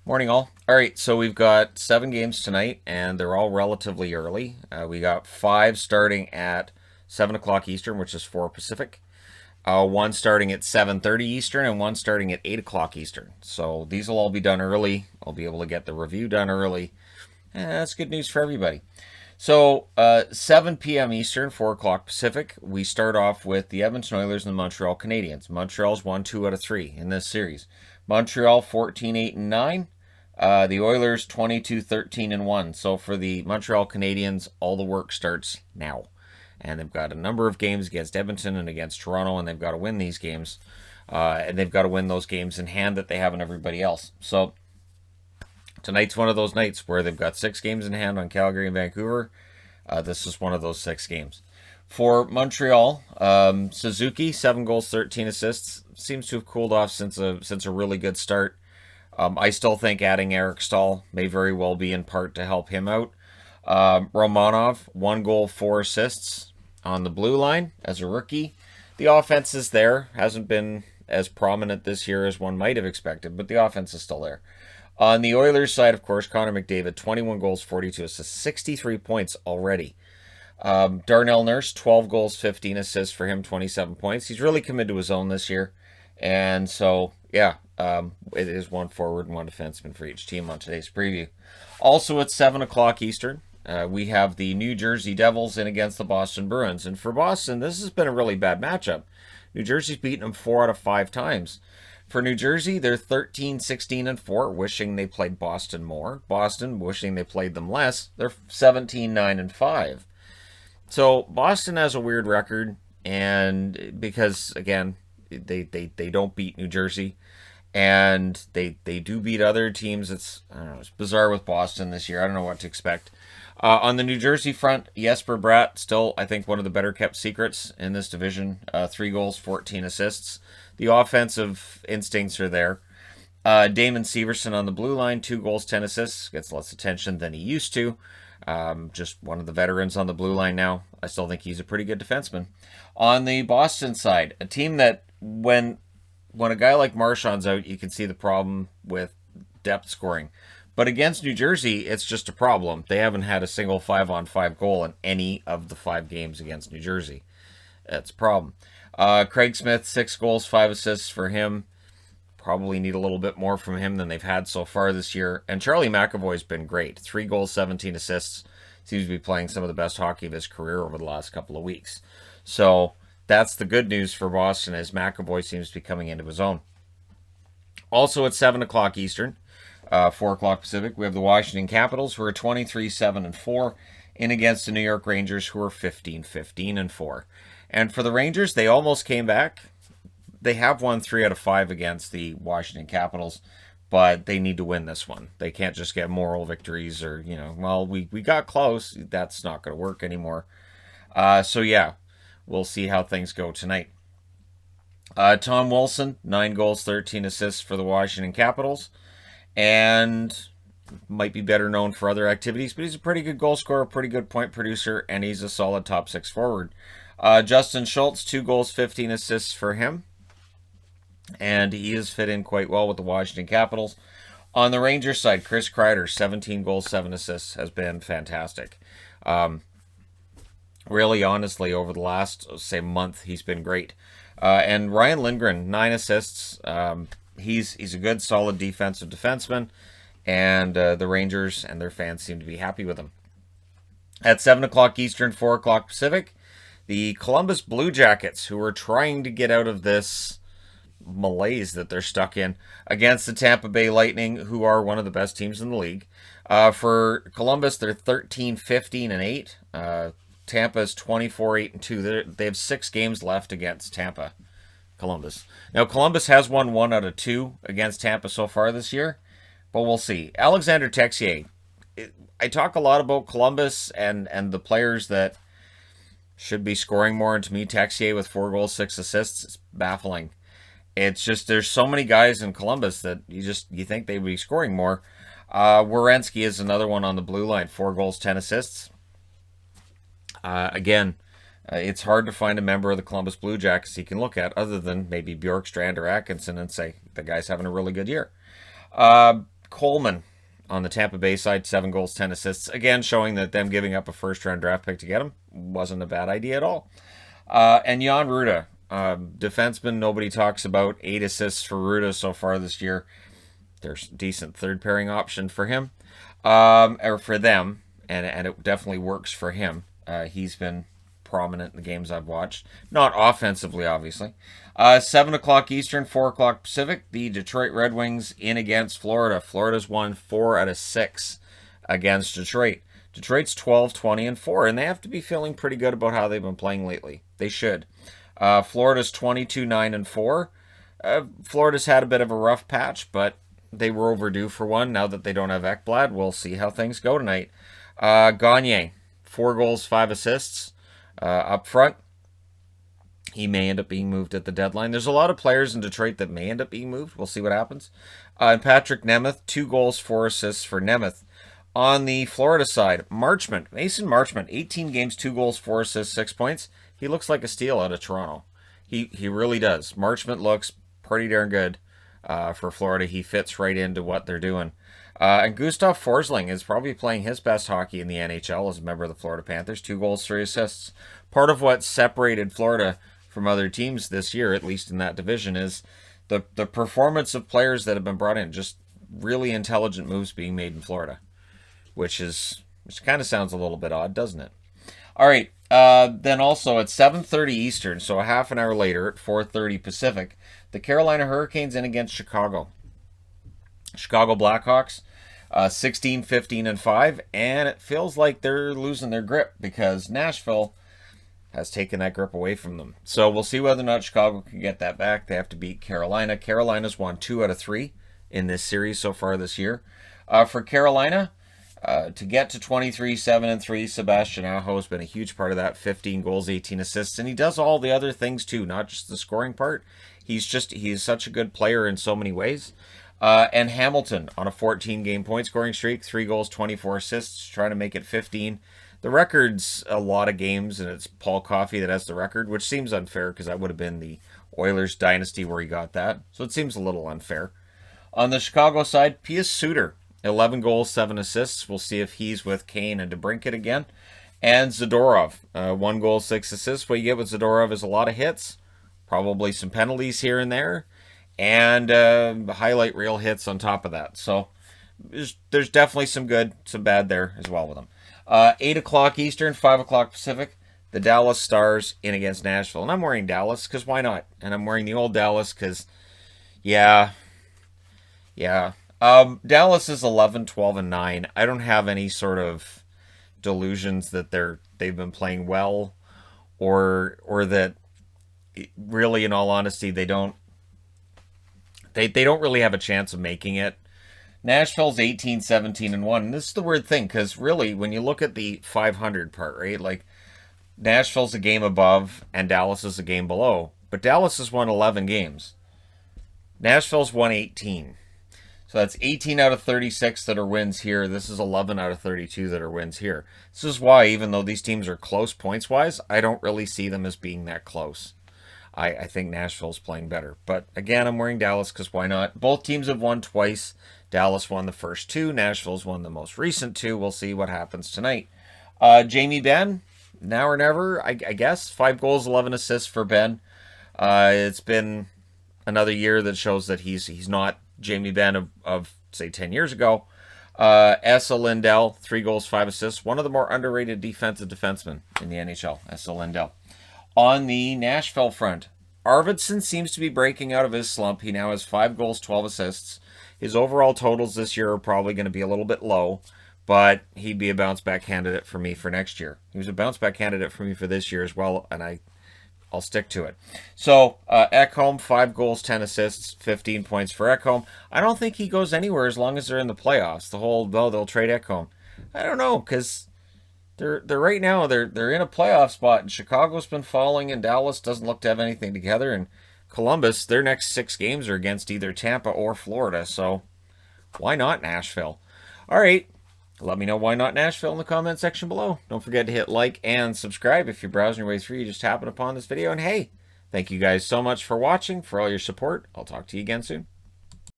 Morning, all. All right, so we've got 7 games tonight, and they're all relatively early. We got 5 starting at 7 o'clock Eastern, which is 4 Pacific. One starting at 7:30 Eastern, and one starting at 8 o'clock Eastern. So these will all be done early. I'll be able to get the review done early. And that's good news for everybody. So 7 p.m. Eastern, 4 o'clock Pacific, we start off with the Edmonton Oilers and the Montreal Canadiens. Montreal's won 2 out of 3 in this series. Montreal 14-8-9. The Oilers 22-13-1. So for the Montreal Canadiens, all the work starts now. And they've got a number of games against Edmonton and against Toronto, and they've got to win these games. And they've got to win those games in hand that they have on everybody else. So tonight's one of those nights where they've got 6 games in hand on Calgary and Vancouver. This is one of those 6 games. For Montreal, Suzuki, 7 goals, 13 assists. Seems to have cooled off since a really good start. I still think adding Eric Stahl may very well be in part to help him out. Romanov, 1 goal, 4 assists on the blue line as a rookie. The offense is there. Hasn't been as prominent this year as one might have expected, but the offense is still there. On the Oilers side, of course, Connor McDavid, 21 goals, 42 assists, 63 points already. Darnell Nurse, 12 goals, 15 assists for him, 27 points. He's really come into his own this year. And so, yeah, it is 1 forward and 1 defenseman for each team on today's preview. Also at 7 o'clock Eastern, we have the New Jersey Devils in against the Boston Bruins. And for Boston, this has been a really bad matchup. New Jersey's beaten them 4 out of 5 times. For New Jersey, they're 13-16-4, wishing they played Boston more. Boston, wishing they played them less. They're 17-9-5. So Boston has a weird record, and because, again, they don't beat New Jersey, and they do beat other teams. It's bizarre with Boston this year. I don't know what to expect. On the New Jersey front, Jesper Bratt, still, I think, one of the better kept secrets in this division. 3 goals, 14 assists. The offensive instincts are there. Damon Severson on the blue line, 2 goals, 10 assists. Gets less attention than he used to. Just one of the veterans on the blue line now. I still think he's a pretty good defenseman. On the Boston side, a team that when a guy like Marchand's out, you can see the problem with depth scoring. But against New Jersey, it's just a problem. They haven't had a single 5-on-5 goal in any of the 5 games against New Jersey. That's a problem. Craig Smith, 6 goals, 5 assists for him. Probably need a little bit more from him than they've had so far this year. And Charlie McAvoy's been great. 3 goals, 17 assists. Seems to be playing some of the best hockey of his career over the last couple of weeks. So that's the good news for Boston, as McAvoy seems to be coming into his own. Also at 7 o'clock Eastern, 4 o'clock Pacific, we have the Washington Capitals, who are 23-7-4, in against the New York Rangers, who are 15-15-4. And for the Rangers, they almost came back. They have won 3 out of 5 against the Washington Capitals, but they need to win this one. They can't just get moral victories or, we got close. That's not going to work anymore. So, yeah, we'll see how things go tonight. Tom Wilson, 9 goals, 13 assists for the Washington Capitals. And might be better known for other activities, but he's a pretty good goal scorer, pretty good point producer, and he's a solid top 6 forward. Justin Schultz, 2 goals, 15 assists for him. And he has fit in quite well with the Washington Capitals. On the Rangers side, Chris Kreider, 17 goals, 7 assists, has been fantastic. Really, honestly, over the last, say, month, he's been great. And Ryan Lindgren, 9 assists. He's a good, solid defensive defenseman. And the Rangers and their fans seem to be happy with him. At 7 o'clock Eastern, 4 o'clock Pacific, the Columbus Blue Jackets, who are trying to get out of this malaise that they're stuck in, against the Tampa Bay Lightning, who are one of the best teams in the league. For Columbus, they're 13-15-8. Tampa's 24-8-2. They have 6 games left against Tampa, Columbus. Now, Columbus has won 1 out of 2 against Tampa so far this year, but we'll see. Alexander Texier. I talk a lot about Columbus and the players that should be scoring more, and to me, Texier with 4 goals, 6 assists, it's baffling. It's just there's so many guys in Columbus that you think they would be scoring more. Werenski is another one on the blue line, 4 goals, 10 assists. Again, it's hard to find a member of the Columbus Blue Jackets you can look at other than maybe Bjorkstrand or Atkinson and say the guy's having a really good year. Coleman on the Tampa Bay side, 7 goals, 10 assists. Again, showing that them giving up a first-round draft pick to get him wasn't a bad idea at all. And Jan Ruda, defenseman nobody talks about. 8 assists for Ruda so far this year. There's a decent third-pairing option for him, or for them, and it definitely works for him. He's been prominent in the games I've watched. Not offensively, obviously. 7 o'clock Eastern, 4 o'clock Pacific. The Detroit Red Wings in against Florida. Florida's won 4 out of 6 against Detroit. Detroit's 12-20-4, and they have to be feeling pretty good about how they've been playing lately. They should. Florida's 22-9-4. Florida's had a bit of a rough patch, but they were overdue for one. Now that they don't have Ekblad, we'll see how things go tonight. Gagne, 4 goals, 5 assists. Up front, he may end up being moved at the deadline. There's a lot of players in Detroit that may end up being moved. We'll see what happens. And Patrick Nemeth, 2 goals, 4 assists for Nemeth. On the Florida side, Mason Marchment, 18 games, 2 goals, 4 assists, 6 points. He looks like a steal out of Toronto. He really does. Marchment looks pretty darn good for Florida. He fits right into what they're doing. And Gustav Forsling is probably playing his best hockey in the NHL as a member of the Florida Panthers. 2 goals, 3 assists. Part of what separated Florida from other teams this year, at least in that division, is the performance of players that have been brought in. Just really intelligent moves being made in Florida, which kind of sounds a little bit odd, doesn't it? All right. Then also at 7:30 Eastern, so a half an hour later at 4:30 Pacific, the Carolina Hurricanes in against Chicago. Chicago Blackhawks, 16-15-5, and it feels like they're losing their grip because Nashville has taken that grip away from them. So we'll see whether or not Chicago can get that back. They have to beat Carolina. Carolina's won 2 out of 3 in this series so far this year. For Carolina, to get to 23-7-3, Sebastian Aho has been a huge part of that. 15 goals, 18 assists, and he does all the other things too, not just the scoring part. He's such a good player in so many ways. And Hamilton on a 14-game point scoring streak, 3 goals, 24 assists, trying to make it 15. The record's a lot of games, and it's Paul Coffey that has the record, which seems unfair because that would have been the Oilers dynasty where he got that. So it seems a little unfair. On the Chicago side, Pius Suter, 11 goals, 7 assists. We'll see if he's with Kane and DeBrincat again. And Zadorov, 1 goal, 6 assists. What you get with Zadorov is a lot of hits, probably some penalties here and there, and highlight reel hits on top of that. So there's definitely some good, some bad there as well with him. 8 o'clock Eastern, 5 o'clock Pacific, the Dallas Stars in against Nashville. And I'm wearing Dallas because why not? And I'm wearing the old Dallas because, yeah. Dallas is 11-12-9. I don't have any sort of delusions that they've been playing well, or that really, in all honesty, they don't really have a chance of making it. Nashville's 18-17-1, and this is the weird thing because really, when you look at the 500 part, right, like Nashville's a game above and Dallas is a game below, but Dallas has won 11 games. Nashville's won 18. So that's 18 out of 36 that are wins here. This is 11 out of 32 that are wins here. This is why, even though these teams are close points-wise, I don't really see them as being that close. I think Nashville's playing better. But again, I'm wearing Dallas because why not? Both teams have won twice. Dallas won the first 2. Nashville's won the most recent 2. We'll see what happens tonight. Jamie Benn, now or never, I guess. 5 goals, 11 assists for Benn. It's been another year that shows that he's not Jamie Benn of say, 10 years ago. Esa Lindell, 3 goals, 5 assists. One of the more underrated defensive defensemen in the NHL, Esa Lindell. On the Nashville front, Arvidsson seems to be breaking out of his slump. He now has 5 goals, 12 assists. His overall totals this year are probably going to be a little bit low, but he'd be a bounce-back candidate for me for next year. He was a bounce-back candidate for me for this year as well, and I'll stick to it. So, Ekholm, 5 goals, 10 assists, 15 points for Ekholm. I don't think he goes anywhere as long as they're in the playoffs. The whole, they'll trade Ekholm. I don't know, because they're right now, they're in a playoff spot, and Chicago's been falling, and Dallas doesn't look to have anything together, and Columbus, their next 6 games are against either Tampa or Florida, so why not Nashville? All right, let me know why not Nashville in the comment section below. Don't forget to hit like and subscribe if you're browsing your way through. You just happen upon this video. And hey, thank you guys so much for watching, for all your support. I'll talk to you again soon.